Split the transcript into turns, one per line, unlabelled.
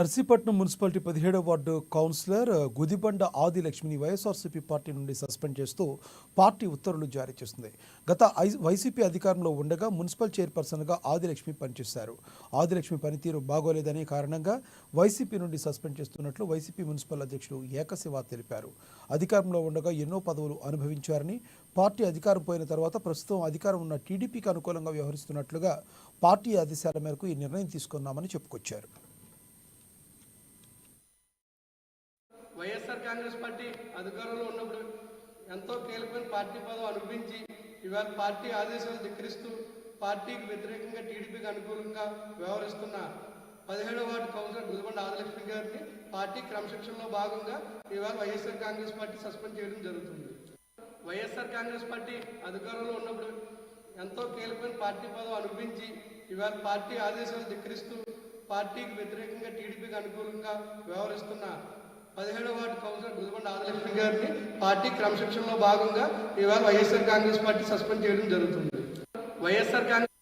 Narsipatnam municipality 17వ ward councillor Gudibanda ఆదిలక్ష్మిని YSRCP party నుండి సస్పెండ్ చేస్తూ పార్టీ ఉత్తర్వులు జారీ చేస్తుంది. గత వైసీపీ అధికారంలో ఉండగా మున్సిపల్ చైర్పర్సన్గా ఆదిలక్ష్మి పనిచేశారు. ఆదిలక్ష్మి పనితీరు బాగోలేదనే కారణంగా వైసీపీ నుండి సస్పెండ్ చేస్తున్నట్లు వైసీపీ మున్సిపల్ అధ్యక్షుడు ఏకశివ తెలిపారు. అధికారంలో ఉండగా ఎన్నో పదవులు అనుభవించారని, పార్టీ అధికారం పోయిన తర్వాత ప్రస్తుతం అధికారం ఉన్న టీడీపీకి అనుకూలంగా వ్యవహరిస్తున్నట్లుగా పార్టీ ఆదేశాల మేరకు ఈ నిర్ణయం తీసుకున్నామని చెప్పుకొచ్చారు.
వైఎస్ఆర్ కాంగ్రెస్ పార్టీ అధికారంలో ఉన్నప్పుడు ఎంతో కీలకమైన పార్టీ పదవి అనుభవించి ఇవాళ పార్టీ ఆదేశాలు ధిక్కరిస్తూ పార్టీకి వ్యతిరేకంగా టీడీపీకి అనుకూలంగా వ్యవహరిస్తున్న 17వ వార్డు కౌన్సిలర్ గుదిబండ ఆదిలక్ష్మి గారిని పార్టీ క్రమశిక్షణలో భాగంగా ఇవాళ వైఎస్ఆర్ కాంగ్రెస్ పార్టీ సస్పెండ్ చేయడం జరుగుతుంది. వైఎస్ఆర్ కాంగ్రెస్ పార్టీ అధికారంలో ఉన్నప్పుడు ఎంతో కీలకమైన పార్టీ పదవి అనుభవించి ఇవాళ పార్టీ ఆదేశాలు ధిక్కరిస్తూ పార్టీకి వ్యతిరేకంగా టీడీపీకి అనుకూలంగా వ్యవహరిస్తున్న 17వ వార్డు కౌన్సిలర్ గుదిబండ ఆదిలక్ష్మి గారిని పార్టీ క్రమశిక్షణలో భాగంగా ఇవాళ వైఎస్ఆర్ కాంగ్రెస్ పార్టీ సస్పెండ్ చేయడం జరుగుతుంది. వైఎస్ఆర్ కాంగ్రెస్